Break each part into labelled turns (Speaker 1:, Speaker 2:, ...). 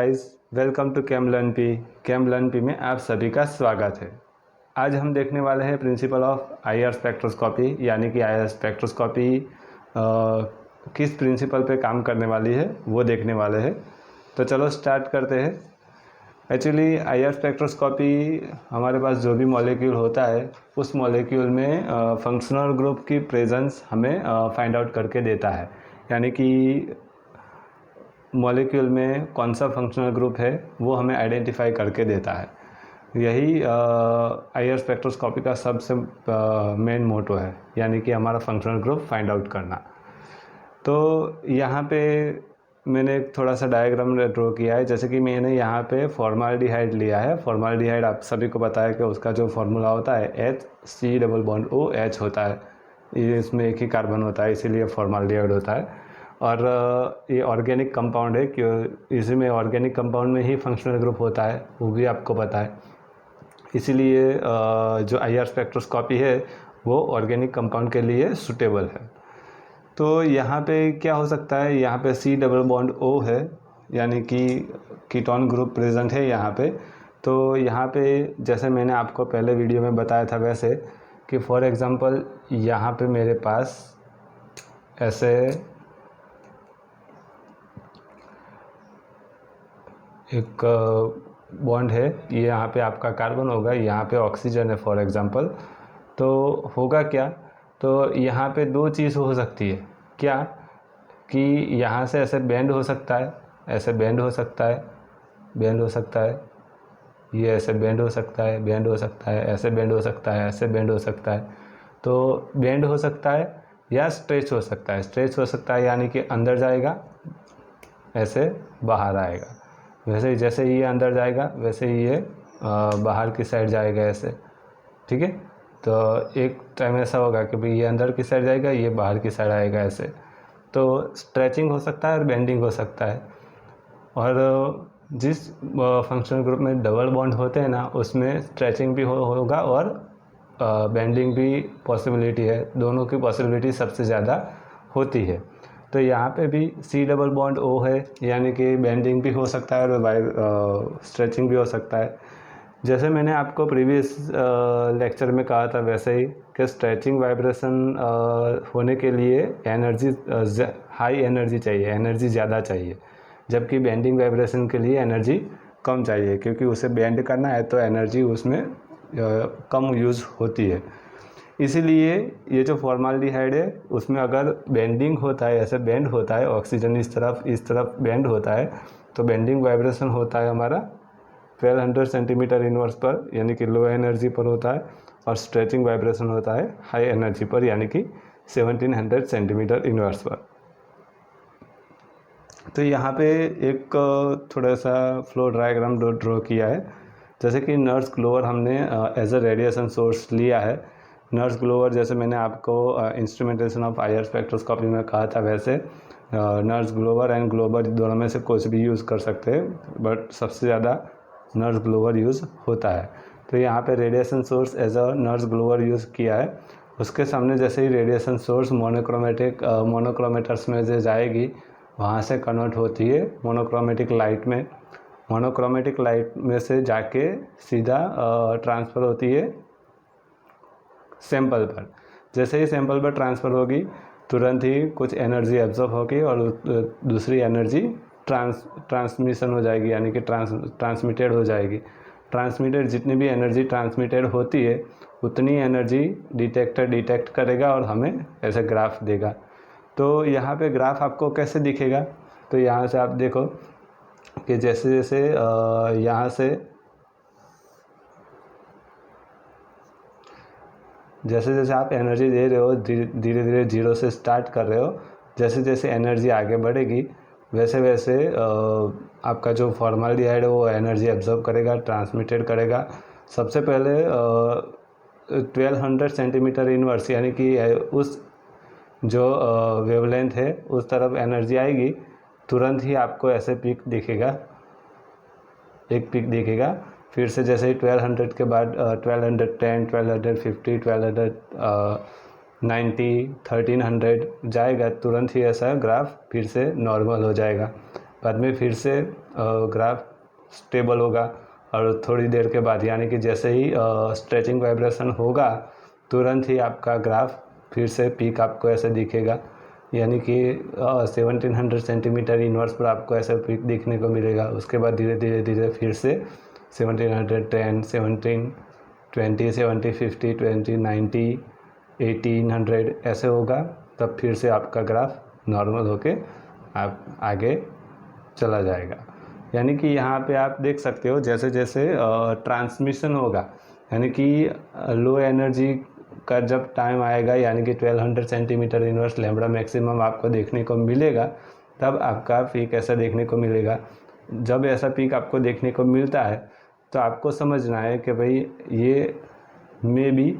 Speaker 1: Guys, welcome to cam learn P में आप सभी का स्वागत है। आज हम देखने वाले हैं प्रिंसिपल ऑफ आईआर स्पेक्ट्रोस्कोपी, यानी कि आईआर स्पेक्ट्रोस्कोपी किस प्रिंसिपल पे काम करने वाली है वो देखने वाले हैं। तो चलो स्टार्ट करते हैं। एक्चुअली आईआर स्पेक्ट्रोस्कोपी हमारे पास जो भी मॉलिक्यूल होता है उस मॉलिक्यूल में फंक्शनल ग्रुप की प्रेजेंस हमें फाइंड आउट करके देता है, यानी कि मॉलिक्यूल में कौन सा फंक्शनल ग्रुप है वो हमें आइडेंटिफाई करके देता है। यही आईआर स्पेक्ट्रोस्कोपी का सबसे मेन मोटो है, यानी कि हमारा फंक्शनल ग्रुप फाइंड आउट करना। तो यहाँ पे मैंने एक थोड़ा सा डायग्राम ड्रॉ किया है। जैसे कि मैंने यहाँ पे फॉर्माल्डिहाइड लिया है। फॉर्माल्डिहाइड आप सभी को पता है कि उसका जो फार्मूला होता है HCOOH होता है। ये इसमें एक ही कार्बन होता है, इसीलिए फॉर्माल्डिहाइड होता है। और ये ऑर्गेनिक कंपाउंड है, क्यों इसी में ऑर्गेनिक कंपाउंड में ही फंक्शनल ग्रुप होता है, वो भी आपको पता है। इसीलिए जो आईआर स्पेक्ट्रोस्कोपी है वो ऑर्गेनिक कंपाउंड के लिए सूटेबल है। तो यहाँ पे क्या हो सकता है, यहाँ पे C+O है, यानी कि कीटोन ग्रुप प्रेजेंट है यहाँ पे। तो यहाँ पे जैसे मैंने आपको पहले वीडियो में बताया था वैसे कि फॉर एग्ज़ाम्पल यहाँ पे मेरे पास ऐसे एक बॉन्ड है, ये यहाँ पे आपका कार्बन होगा, यहाँ पे ऑक्सीजन है फॉर एग्ज़ाम्पल। तो होगा क्या, तो यहाँ पे दो चीज़ हो सकती है। क्या कि यहाँ से ऐसे बेंड हो सकता है, ऐसे बेंड हो सकता है, बेंड हो सकता है, ये ऐसे बेंड हो सकता है, बेंड हो सकता है, ऐसे बेंड हो सकता है, ऐसे बेंड हो सकता है। तो बेंड हो सकता है या स्ट्रेच हो सकता है। स्ट्रेच हो सकता है यानी कि अंदर जाएगा, ऐसे बाहर आएगा। वैसे जैसे ये अंदर जाएगा वैसे ही ये बाहर की साइड जाएगा, ऐसे। ठीक है, तो एक टाइम ऐसा होगा कि भाई ये अंदर की साइड जाएगा, ये बाहर की साइड आएगा, ऐसे। तो स्ट्रेचिंग हो सकता है और बेंडिंग हो सकता है। और जिस फंक्शनल ग्रुप में डबल बॉन्ड होते हैं ना, उसमें स्ट्रेचिंग भी होगा और बेंडिंग भी पॉसिबिलिटी है। दोनों की पॉसिबिलिटी सबसे ज़्यादा होती है। तो यहाँ पे भी C+O है, यानी कि बेंडिंग भी हो सकता है और स्ट्रेचिंग भी हो सकता है। जैसे मैंने आपको प्रीवियस लेक्चर में कहा था वैसे ही कि स्ट्रेचिंग वाइब्रेशन होने के लिए एनर्जी हाई एनर्जी चाहिए, एनर्जी ज़्यादा चाहिए, जबकि बेंडिंग वाइब्रेशन के लिए एनर्जी कम चाहिए, क्योंकि उसे बेंड करना है तो एनर्जी उसमें कम यूज़ होती है। इसीलिए ये जो फॉर्माल्डिहाइड है उसमें अगर बेंडिंग होता है, ऐसे बेंड होता है, ऑक्सीजन इस तरफ बेंड होता है, तो बेंडिंग वाइब्रेशन होता है हमारा 1200 सेंटीमीटर इनवर्स पर, यानी कि लो एनर्जी पर होता है। और स्ट्रेचिंग वाइब्रेशन होता है हाई एनर्जी पर, यानी कि 1700 सेंटीमीटर इनवर्स पर। तो यहाँ पे एक थोड़ा सा फ्लो डायग्राम ड्रॉ किया है। जैसे कि नर्स ग्लोवर हमने एज अ रेडिएशन सोर्स लिया है। नर्स ग्लोवर जैसे मैंने आपको इंस्ट्रूमेंटेशन ऑफ आईआर स्पेक्ट्रोस्कोपी में कहा था, वैसे नर्स ग्लोवर एंड ग्लोबर दोनों में से कुछ भी यूज़ कर सकते हैं, बट सबसे ज़्यादा नर्स ग्लोवर यूज़ होता है। तो यहाँ पे radiation source as a Nernst glower use किया है। उसके सामने जैसे ही रेडिएशन सोर्स मोनोक्रोमेटर्स में से जाएगी, वहाँ से कन्वर्ट होती है मोनोक्रोमेटिक लाइट में। मोनोक्रोमेटिक लाइट में से जाके सीधा ट्रांसफ़र होती है सैंपल पर। जैसे ही सैंपल पर ट्रांसफ़र होगी, तुरंत ही कुछ एनर्जी एब्जॉर्ब होगी और दूसरी एनर्जी ट्रांसमिशन हो जाएगी, यानी कि ट्रांसमिटेड हो जाएगी। ट्रांसमिटेड जितनी भी एनर्जी ट्रांसमिटेड होती है उतनी एनर्जी डिटेक्टर डिटेक्ट करेगा और हमें ऐसे ग्राफ देगा। तो यहाँ पे ग्राफ आपको कैसे दिखेगा, तो यहाँ से आप देखो कि जैसे जैसे यहाँ से जैसे जैसे आप एनर्जी दे रहे हो, धीरे धीरे जीरो से स्टार्ट कर रहे हो, जैसे जैसे एनर्जी आगे बढ़ेगी वैसे वैसे आपका जो फॉर्माल्डिहाइड है वो एनर्जी एब्जॉर्ब करेगा, ट्रांसमिटेड करेगा। सबसे पहले 1200 सेंटीमीटर इनवर्स, यानी कि उस जो वेवलेंथ है उस तरफ एनर्जी आएगी, तुरंत ही आपको ऐसे पीक दिखेगा, एक पीक दिखेगा। फिर से जैसे ही 1200 के बाद 1210, 1250, 1290, 1300 जाएगा, तुरंत ही ऐसा ग्राफ फिर से नॉर्मल हो जाएगा। बाद में फिर से ग्राफ स्टेबल होगा और थोड़ी देर के बाद यानी कि जैसे ही स्ट्रेचिंग वाइब्रेशन होगा तुरंत ही आपका ग्राफ फिर से पीक आपको ऐसे दिखेगा, यानी कि 1700 सेंटीमीटर इनवर्स पर आपको ऐसा पीक दिखने को मिलेगा। उसके बाद धीरे धीरे धीरे फिर से 1710, 1720, 1750, 2090, 1800 ऐसे होगा, तब फिर से आपका ग्राफ नॉर्मल होके आप आगे चला जाएगा। यानी कि यहाँ पे आप देख सकते हो जैसे जैसे ट्रांसमिशन होगा, यानी कि लो एनर्जी का जब टाइम आएगा, यानी कि 1200 सेंटीमीटर इनवर्स लैम्ब्डा मैक्सिमम आपको देखने को मिलेगा, तब आपका पीक ऐसा देखने को मिलेगा। जब ऐसा पीक आपको देखने को मिलता है तो आपको समझना है कि भाई ये मे बी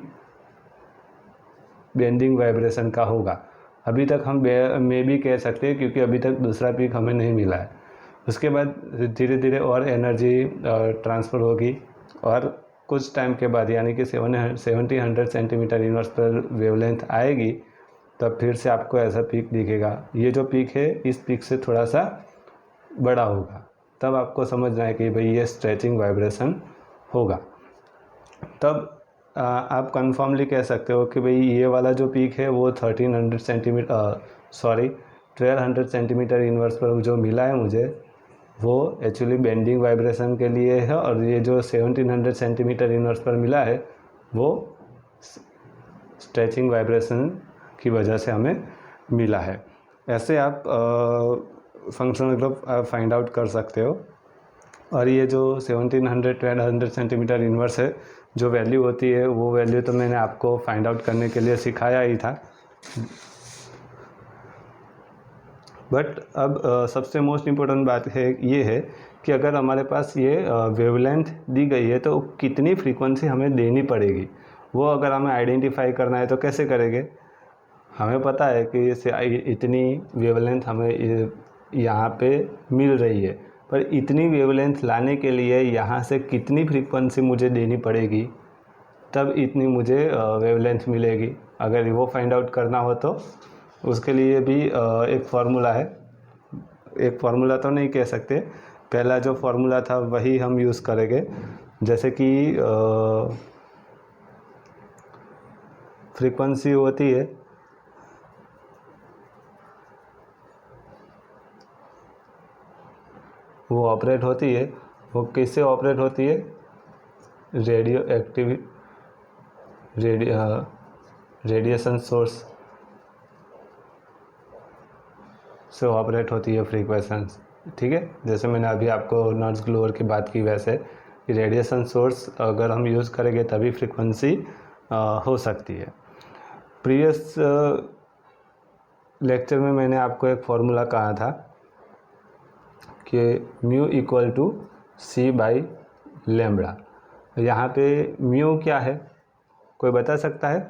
Speaker 1: बेंडिंग वाइब्रेशन का होगा। अभी तक हम मे बी कह सकते हैं क्योंकि अभी तक दूसरा पीक हमें नहीं मिला है। उसके बाद धीरे धीरे और एनर्जी ट्रांसफ़र होगी और कुछ टाइम के बाद यानी कि 1700 सेंटीमीटर इनवर्स पर वेवलेंथ आएगी, तब फिर से आपको ऐसा पीक दिखेगा। ये जो पीक है इस पीक से थोड़ा सा बड़ा होगा, तब आपको समझना है कि भाई ये स्ट्रेचिंग वाइब्रेशन होगा। तब आप कंफर्मली कह सकते हो कि भाई ये वाला जो पीक है वो 1200 सेंटीमीटर इनवर्स पर जो मिला है मुझे, वो एक्चुअली बेंडिंग वाइब्रेशन के लिए है, और ये जो 1700 सेंटीमीटर इनवर्स पर मिला है वो स्ट्रेचिंग वाइब्रेशन की वजह से हमें मिला है। ऐसे आप फंक्शनल ग्रुप फाइंड आउट कर सकते हो। और ये जो 1200 सेंटीमीटर इनवर्स है, जो वैल्यू होती है वो वैल्यू तो मैंने आपको फाइंड आउट करने के लिए सिखाया ही था। बट अब सबसे मोस्ट इम्पोर्टेंट बात है ये है कि अगर हमारे पास ये वेवलेंथ दी गई है तो कितनी फ्रीक्वेंसी हमें देनी पड़ेगी, वो अगर हमें आइडेंटिफाई करना है तो कैसे करेंगे। हमें पता है कि इतनी वेवलेंथ हमें यहाँ पे मिल रही है, पर इतनी वेवलेंथ लाने के लिए यहाँ से कितनी फ्रीक्वेंसी मुझे देनी पड़ेगी, तब इतनी मुझे वेवलेंथ मिलेगी। अगर वो फाइंड आउट करना हो तो उसके लिए भी एक फार्मूला है। एक फार्मूला तो नहीं कह सकते, पहला जो फार्मूला था वही हम यूज़ करेंगे। जैसे कि फ्रीक्वेंसी होती है वो ऑपरेट होती है, वो किससे ऑपरेट होती है, रेडियो एक्टिव रेडिएशन सोर्स से ऑपरेट होती है फ्रीक्वेंसी। ठीक है, जैसे मैंने अभी आपको नॉइज़ ग्लोअर की बात की, वैसे कि रेडिएशन सोर्स अगर हम यूज़ करेंगे तभी फ्रीक्वेंसी हो सकती है। प्रीवियस लेक्चर में मैंने आपको एक फार्मूला कहा था कि mu equal to c by lambda. यहाँ पे म्यू क्या है, कोई बता सकता है?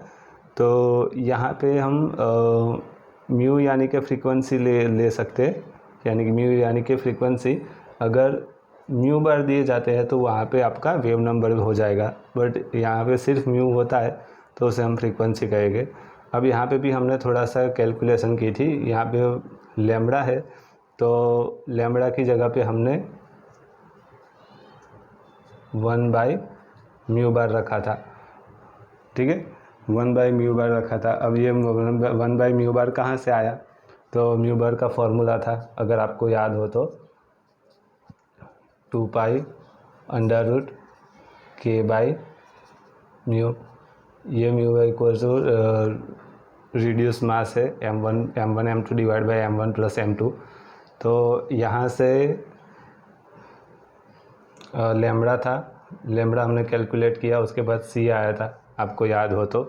Speaker 1: तो यहाँ पे हम म्यू यानी कि फ्रीक्वेंसी ले सकते हैं, यानी कि म्यू यानी कि फ्रीक्वेंसी। अगर म्यू बार दिए जाते हैं तो वहाँ पे आपका वेव नंबर हो जाएगा, बट यहाँ पे सिर्फ म्यू होता है तो उसे हम फ्रीक्वेंसी कहेंगे। अब यहाँ पे भी हमने थोड़ा सा कैलकुलेशन की थी। यहाँ पे लैम्ब्डा है तो लैम्ब्डा की जगह पे हमने 1/म्यू बार रखा था। ठीक है, 1/म्यू बार रखा था। अब ये 1/म्यू बार कहाँ से आया, तो म्यू बार का फॉर्मूला था, अगर आपको याद हो तो 2π√k/म्यू। ये mu equal to reduce mass है m1 m2 divide by m1 plus m2। तो यहाँ से लैम्ब्डा था, लैम्ब्डा हमने कैलकुलेट किया, उसके बाद सी आया था, आपको याद हो तो।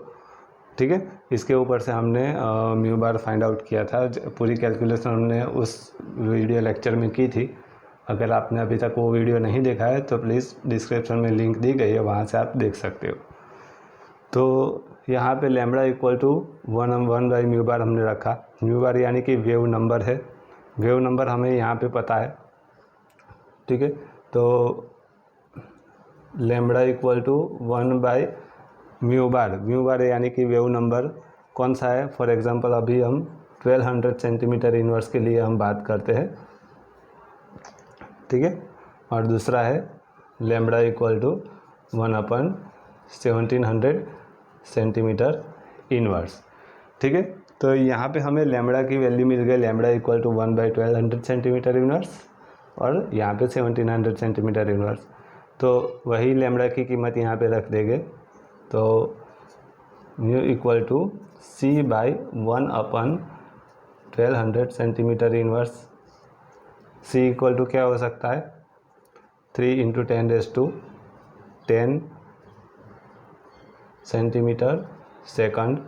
Speaker 1: ठीक है, इसके ऊपर से हमने म्यू बार फाइंड आउट किया था। पूरी कैलकुलेशन हमने उस वीडियो लेक्चर में की थी। अगर आपने अभी तक वो वीडियो नहीं देखा है तो प्लीज़ डिस्क्रिप्शन में लिंक दी गई है, वहाँ से आप देख सकते हो। तो यहाँ पे लैम्ब्डा इक्वल टू 1/म्यू बार हमने रखा। म्यू बार यानी कि वेव नंबर है, वेव नंबर हमें यहाँ पे पता है। ठीक है, तो लैम्ब्डा इक्वल टू 1/म्यू बार यानी कि वेव नंबर कौन सा है। फॉर एग्जांपल अभी हम 1200 सेंटीमीटर इनवर्स के लिए हम बात करते हैं। ठीक है। और दूसरा है lambda equal to 1/1700 centimetre inverse, ठीक है। तो यहाँ पे हमें लैम्बडा की वैल्यू मिल गई, lambda equal to 1/1200 centimetre inverse और यहाँ पे 1700 सेंटीमीटर इनवर्स। तो वही लैम्बडा की कीमत यहाँ पे रख देंगे, तो mu equal to C by 1/1200 centimetre inverse. C equal to क्या हो सकता है, 3 × 10⁻10 centimetre second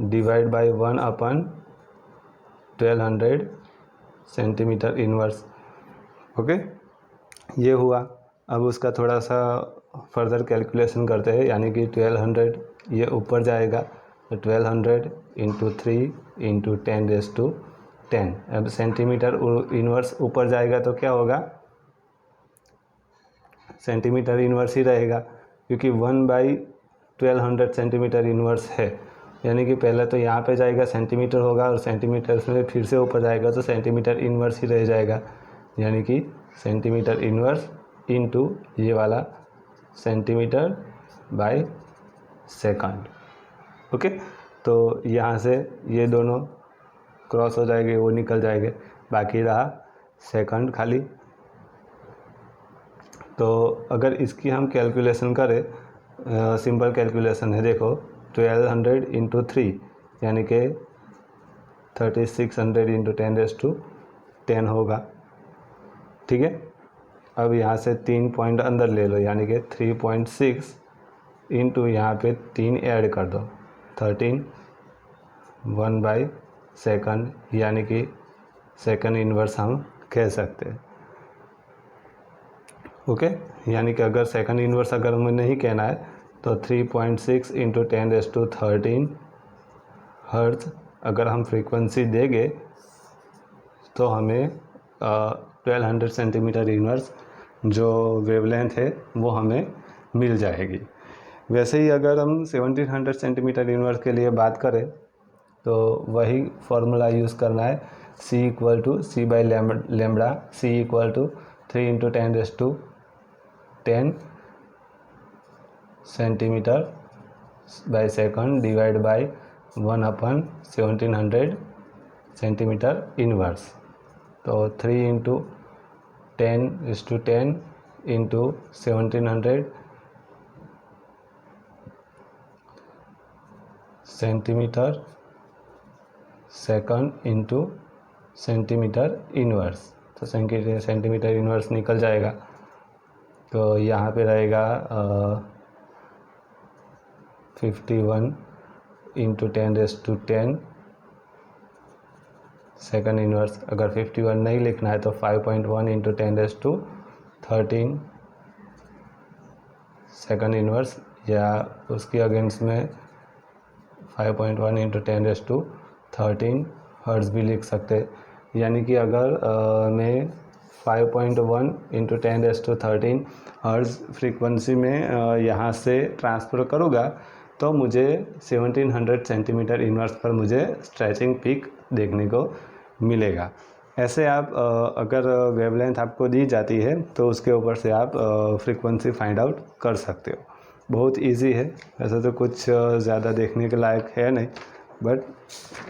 Speaker 1: divide by 1/1200 centimetre inverse. Okay, ये हुआ। अब उसका थोड़ा सा फर्दर कैलकुलेशन करते हैं, यानी कि 1200 ये ऊपर जाएगा, तो 1200 × 3 × 10⁻10। अब सेंटीमीटर इनवर्स ऊपर जाएगा तो क्या होगा, सेंटीमीटर इनवर्स ही रहेगा, क्योंकि 1/1200 सेंटीमीटर इनवर्स है, यानी कि पहले तो यहाँ पे जाएगा सेंटीमीटर होगा और सेंटीमीटर से फिर से ऊपर जाएगा तो सेंटीमीटर इनवर्स ही रह जाएगा, यानी कि सेंटीमीटर इनवर्स इनटू ये वाला सेंटीमीटर बाय सेकंड। ओके, तो यहाँ से ये दोनों क्रॉस हो जाएंगे, वो निकल जाएंगे, बाकी रहा सेकंड खाली। तो अगर इसकी हम कैलकुलेशन करें, सिंपल कैलकुलेशन है, देखो 1200 × 3 यानी कि 3600 × 10⁻10 होगा, ठीक है। अब यहाँ से 3 पॉइंट अंदर ले लो, यानी कि 3.6 इंटू यहाँ पे 3 ऐड कर दो, 13 1/2, यानी कि सेकंड इनवर्स हम कह सकते हैं। ओके, यानी कि अगर सेकंड इनवर्स अगर हमें नहीं कहना है तो 3.6 × 10⁻13 हर्ट्ज अगर हम फ्रीक्वेंसी देंगे तो हमें 1200 सेंटीमीटर इनवर्स जो वेवलेंथ है वो हमें मिल जाएगी। वैसे ही अगर हम 1700 सेंटीमीटर इनवर्स के लिए बात करें तो वही फार्मूला यूज़ करना है, C equal to C by lambda, C equal to 3 × 10⁻10 centimetre by second divide by 1/1700 centimetre inverse. तो 3 × 10⁻10 into 1700 centimetre second into centimetre inverse, तो सेंटीमीटर इनवर्स निकल जाएगा। तो यहाँ पे रहेगा 51 × 10⁻10 सेकंड इनवर्स। अगर 51 नहीं लिखना है तो 5.1 × 10⁻13 सेकंड इनवर्स, या उसके अगेंस्ट में 5.1 × 10⁻13 हर्ट्ज भी लिख सकते। यानी कि अगर मैं 5.1 × 10⁻13 हर्ट्ज फ्रीक्वेंसी में यहाँ से ट्रांसफ़र करूँगा तो मुझे 1700 सेंटीमीटर इनवर्स पर मुझे स्ट्रेचिंग पीक देखने को मिलेगा। ऐसे आप अगर वेवलेंथ आपको दी जाती है तो उसके ऊपर से आप फ्रीक्वेंसी फाइंड आउट कर सकते हो। बहुत इजी है, ऐसा तो कुछ ज़्यादा देखने के लायक है नहीं, बट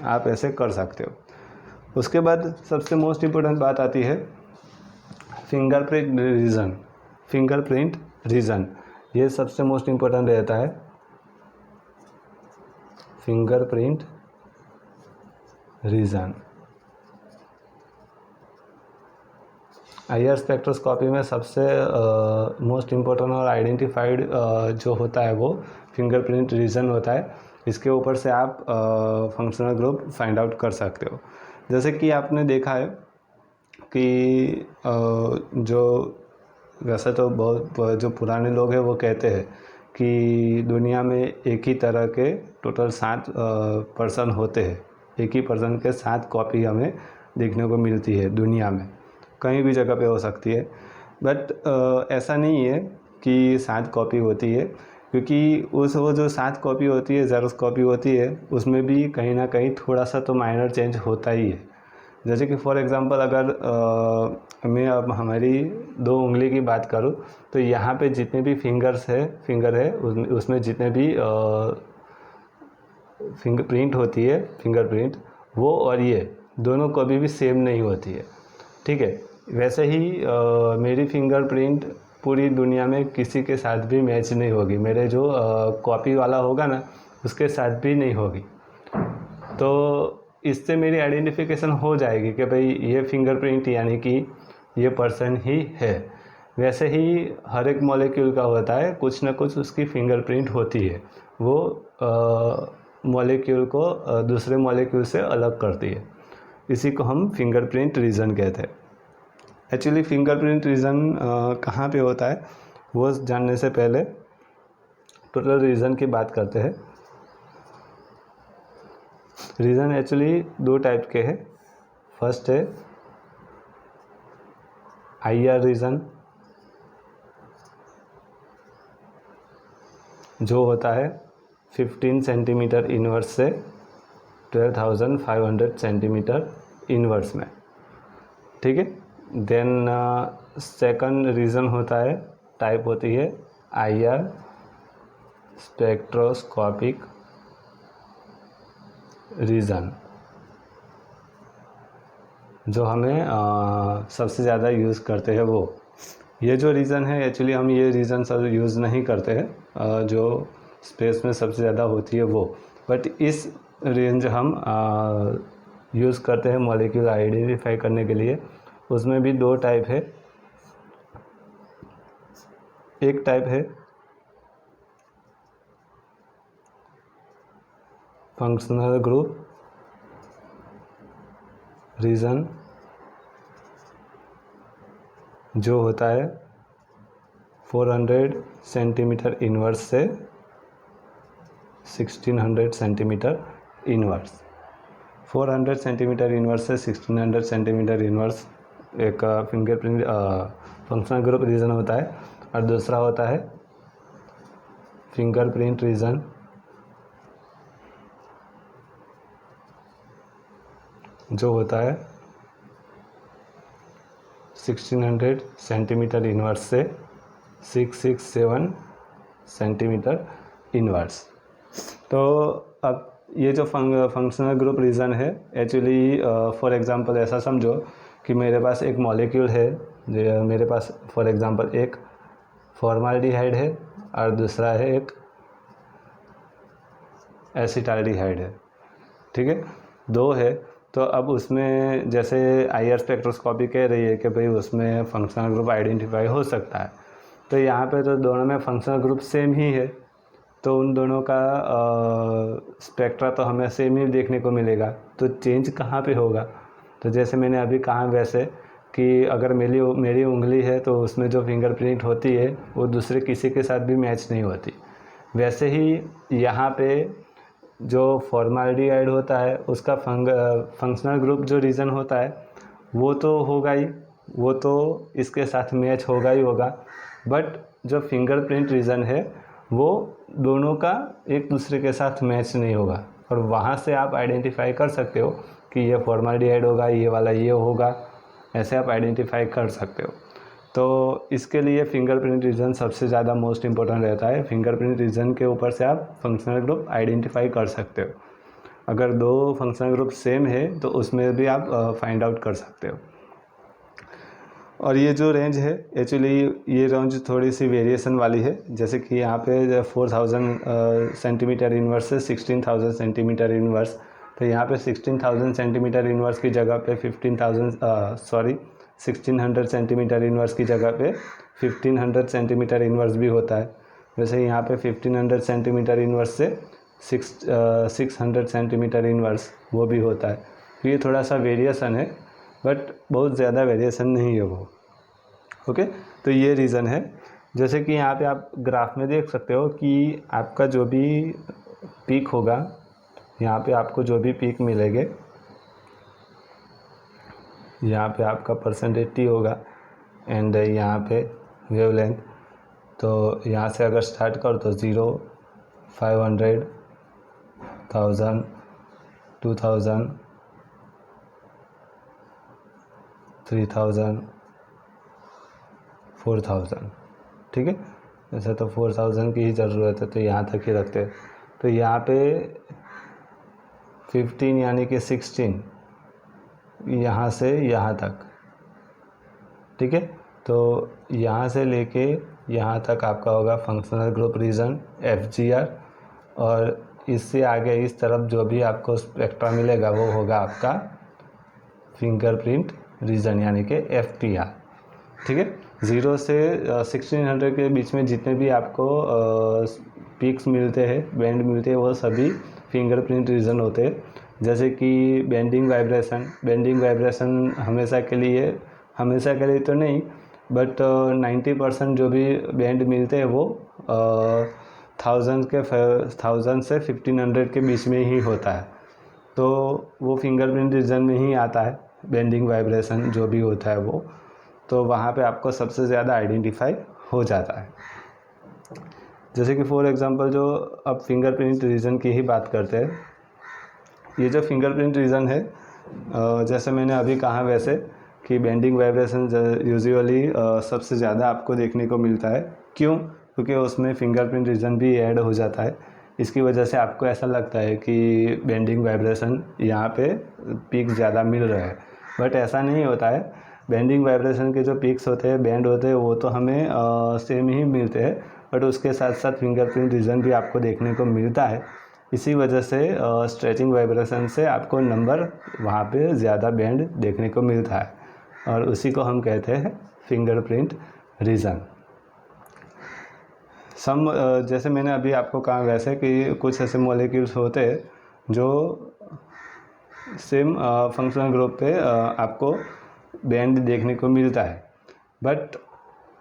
Speaker 1: आप ऐसे कर सकते हो। उसके बाद सबसे मोस्ट इम्पोर्टेंट बात आती है फिंगरप्रिंट रीजन। ये सबसे मोस्ट इम्पोर्टेंट रहता है, फिंगरप्रिंट रीजन। IR स्पेक्ट्रोस्कोपी में सबसे मोस्ट इम्पोर्टेंट और आइडेंटिफाइड जो होता है वो फिंगरप्रिंट रीजन होता है। इसके ऊपर से आप फंक्शनल ग्रुप फाइंड आउट कर सकते हो। जैसे कि आपने देखा है कि जो वैसे तो बहुत जो पुराने लोग हैं वो कहते हैं कि दुनिया में एक ही तरह के टोटल 7 पर्सन होते हैं, एक ही पर्सन के 7 कॉपी हमें देखने को मिलती है दुनिया में, कहीं भी जगह पे हो सकती है। बट ऐसा नहीं है कि 7 कॉपी होती है, क्योंकि वो जो 7 कॉपी होती है, ज़ेरोस कॉपी होती है, उसमें भी कहीं ना कहीं थोड़ा सा तो माइनर चेंज होता ही है। जैसे कि फॉर एग्ज़ाम्पल अगर मैं अब हमारी 2 उंगली की बात करूँ तो यहाँ पे जितने भी फिंगर है उसमें जितने भी फिंगरप्रिंट होती है, फिंगरप्रिंट वो और ये दोनों कभी भी सेम नहीं होती है, ठीक है। वैसे ही मेरी फिंगरप्रिंट पूरी दुनिया में किसी के साथ भी मैच नहीं होगी, मेरे जो कॉपी वाला होगा ना उसके साथ भी नहीं होगी। तो इससे मेरी आइडेंटिफिकेशन हो जाएगी कि भाई ये फिंगरप्रिंट यानी कि ये पर्सन ही है। वैसे ही हर एक मॉलिक्यूल का होता है, कुछ ना कुछ उसकी फिंगरप्रिंट होती है, वो मॉलिक्यूल को दूसरे मॉलिक्यूल से अलग करती है। इसी को हम फिंगरप्रिंट रीजन कहते हैं। एक्चुअली फिंगरप्रिंट रीजन कहाँ पे होता है वो जानने से पहले टोटल रीजन की बात करते हैं। रीजन एक्चुअली 2 टाइप के हैं। फर्स्ट है IR रीजन, जो होता है 15 सेंटीमीटर इनवर्स से 12,500 सेंटीमीटर इनवर्स में, ठीक है। देन सेकंड रीजन होता है, टाइप होती है IR स्पेक्ट्रोस्कोपिक रीजन, जो हमें सबसे ज़्यादा यूज़ करते हैं वो। ये जो रीज़न है एक्चुअली हम ये रीज़न सब यूज़ नहीं करते हैं, जो स्पेस में सबसे ज़्यादा होती है वो, बट इस रेंज हम यूज़ करते हैं मॉलिक्यूल आइडेंटिफाई करने के लिए। उसमें भी 2 टाइप है। एक टाइप है फंक्शनल ग्रुप रीजन, जो होता है 400 सेंटीमीटर इनवर्स से 1600 सेंटीमीटर इनवर्स। 400 सेंटीमीटर इनवर्स से 1600 सेंटीमीटर इनवर्स एक फिंगरप्रिंट फंक्शनल ग्रुप रीजन होता है, और दूसरा होता है फिंगरप्रिंट रीजन, जो होता है 1600 सेंटीमीटर इनवर्स से 667 सेंटीमीटर इनवर्स। तो अब ये जो फंक्शनल ग्रुप रीजन है एक्चुअली फॉर एग्जांपल ऐसा समझो कि मेरे पास एक मॉलिक्यूल है, मेरे पास फॉर एग्जांपल एक फॉर्माल्डिहाइड है और दूसरा है एक एसिटाल्डिहाइड है, ठीक है, 2 है। तो अब उसमें जैसे IR स्पेक्ट्रोस्कोपी कह रही है कि भाई उसमें फंक्शनल ग्रुप आइडेंटिफाई हो सकता है, तो यहाँ पे तो दोनों में फंक्शनल ग्रुप सेम ही है, तो उन दोनों का स्पेक्ट्रा तो हमें सेम ही देखने को मिलेगा। तो चेंज कहाँ पे होगा? तो जैसे मैंने अभी कहा वैसे कि अगर मेरी उंगली है तो उसमें जो फिंगरप्रिंट होती है वो दूसरे किसी के साथ भी मैच नहीं होती। वैसे ही यहाँ पे जो फॉर्माल्डिहाइड होता है उसका फंक्शनल ग्रुप जो रीजन होता है वो तो होगा ही, वो तो इसके साथ मैच होगा ही होगा, बट जो फिंगरप्रिंट रीजन है वो दोनों का एक दूसरे के साथ मैच नहीं होगा, और वहाँ से आप आइडेंटिफाई कर सकते हो कि ये फॉर्माल्डिहाइड होगा, ये वाला ये होगा, ऐसे आप आइडेंटिफाई कर सकते हो। तो इसके लिए फिंगरप्रिंट रीजन सबसे ज़्यादा मोस्ट इम्पोर्टेंट रहता है। फिंगरप्रिंट रीजन के ऊपर से आप फंक्शनल ग्रुप आइडेंटिफाई कर सकते हो। अगर 2 फंक्शनल ग्रुप सेम है तो उसमें भी आप फाइंड आउट कर सकते हो। और ये जो रेंज है एक्चुअली ये रेंज थोड़ी सी वेरिएशन वाली है, जैसे कि यहाँ पे 4000 सेंटीमीटर इनवर्स से 16000 सेंटीमीटर इनवर्स, तो यहाँ पे 16000 सेंटीमीटर इनवर्स की जगह पे 1600 सेंटीमीटर इनवर्स की जगह पे 1500 सेंटीमीटर इनवर्स भी होता है। वैसे यहाँ पे 1500 सेंटीमीटर इनवर्स से 600 सेंटीमीटर इनवर्स वो भी होता है। तो ये थोड़ा सा वेरिएशन है, बट बहुत ज़्यादा वेरिएशन नहीं है वो। ओके, तो ये रीज़न है। जैसे कि यहाँ पे आप ग्राफ में देख सकते हो कि आपका जो भी पीक होगा, यहाँ पे आपको जो भी पीक मिलेंगे, यहाँ पे आपका परसेंटेज T होगा एंड यहाँ पे वेवलेंथ। तो यहाँ से अगर स्टार्ट करो तो 0, 500, 1000, 2000, 3000, 4000, ठीक है। ऐसा तो 4000 की ही ज़रूरत है तो यहाँ तक ही रखते हैं। तो यहाँ पे 15 यानी कि 16 यहाँ से यहाँ तक, ठीक है। तो यहाँ से लेके यहाँ तक आपका होगा फंक्शनल ग्रुप रीजन FGR, और इससे आगे इस तरफ जो भी आपको स्पेक्ट्रा मिलेगा वो होगा आपका फिंगरप्रिंट रीजन यानी कि FPR, ठीक है। 0 से 1600 के बीच में जितने भी आपको पीक्स मिलते हैं, बैंड मिलते हैं, वो सभी फिंगरप्रिंट रीजन होते हैं। जैसे कि बेंडिंग वाइब्रेशन हमेशा के लिए तो नहीं, बट 90% जो भी बैंड मिलते हैं वो 1000 से 1500 के बीच में ही होता है। तो वो फिंगरप्रिंट रीजन में ही आता है बेंडिंग वाइब्रेशन जो भी होता है वो, तो वहाँ पे आपको सबसे ज़्यादा आइडेंटिफाई हो जाता है। जैसे कि फॉर एग्जांपल जो अब फिंगरप्रिंट रीजन की ही बात करते हैं, ये जो फिंगरप्रिंट रीजन है जैसे मैंने अभी कहा वैसे कि बेंडिंग वाइब्रेशन यूजुअली सबसे ज़्यादा आपको देखने को मिलता है। क्यों? क्योंकि उसमें फिंगरप्रिंट रीजन भी ऐड हो जाता है। इसकी वजह से आपको ऐसा लगता है कि बेंडिंग वाइब्रेशन यहाँ पे पीक ज़्यादा मिल रहा है, बट ऐसा नहीं होता है। बेंडिंग वाइब्रेशन के जो पीक्स होते हैं, बैंड होते हैं, वो तो हमें सेम ही मिलते हैं, बट उसके साथ साथ फिंगरप्रिंट रीजन भी आपको देखने को मिलता है। इसी वजह से स्ट्रेचिंग वाइब्रेशन से आपको नंबर वहाँ पे ज़्यादा बैंड देखने को मिलता है, और उसी को हम कहते हैं फिंगरप्रिंट रीजन। जैसे मैंने अभी आपको कहा वैसे कि कुछ ऐसे मॉलिक्यूल्स होते हैं जो सेम फंक्शनल ग्रुप पे आपको बैंड देखने को मिलता है, बट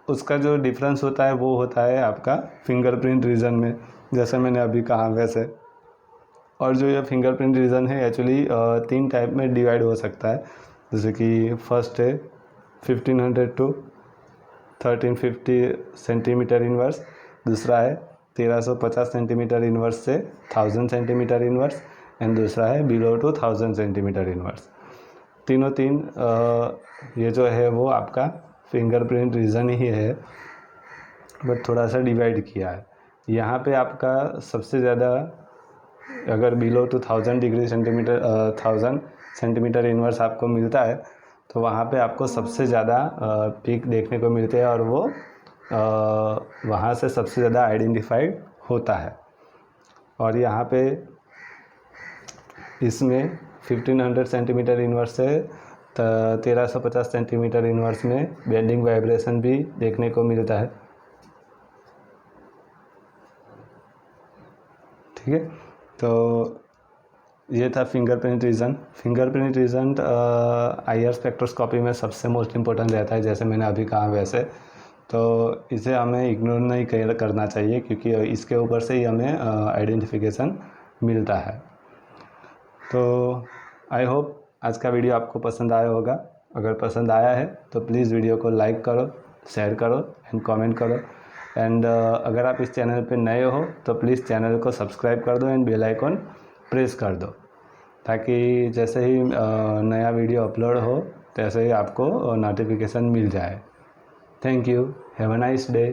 Speaker 1: उसका जो डिफरेंस होता है वो होता है आपका फिंगरप्रिंट रीजन में, जैसे मैंने अभी कहा वैसे। और जो ये फिंगरप्रिंट रीजन है एक्चुअली 3 टाइप में डिवाइड हो सकता है। जैसे कि फर्स्ट है 1500 to 1350 सेंटीमीटर इनवर्स, दूसरा है 1350 सेंटीमीटर इनवर्स से 1000 सेंटीमीटर इनवर्स, एंड दूसरा है बिलो टू 1000 सेंटीमीटर इनवर्स। तीनों ये जो है वो आपका फिंगरप्रिंट रीजन ही है, बट थोड़ा सा डिवाइड किया है। यहाँ पे आपका सबसे ज़्यादा अगर बिलो टू 1000 सेंटीमीटर इनवर्स आपको मिलता है तो वहाँ पे आपको सबसे ज़्यादा पीक देखने को मिलते हैं, और वो वहाँ से सबसे ज़्यादा आइडेंटिफाइड होता है। और यहाँ पे इसमें 1500 सेंटीमीटर इनवर्स से 1350 सेंटीमीटर इनवर्स में बेंडिंग वाइब्रेशन भी देखने को मिलता है, ठीक है। तो ये था fingerprint region. Fingerprint region IR spectroscopy में सबसे मोस्ट इम्पोर्टेंट रहता है, जैसे मैंने अभी कहा वैसे। तो इसे हमें इग्नोर नहीं करना चाहिए, क्योंकि इसके ऊपर से ही हमें आइडेंटिफिकेशन मिलता है। तो आई होप आज का वीडियो आपको पसंद आया होगा। अगर पसंद आया है तो प्लीज़ वीडियो को लाइक करो, शेयर करो एंड कमेंट करो। एंड अगर आप इस चैनल पे नए हो तो प्लीज़ चैनल को सब्सक्राइब कर दो एंड बेल आइकॉन प्रेस कर दो, ताकि जैसे ही नया वीडियो अपलोड हो तैसे ही आपको नोटिफिकेशन मिल जाए। Thank you, have a nice day.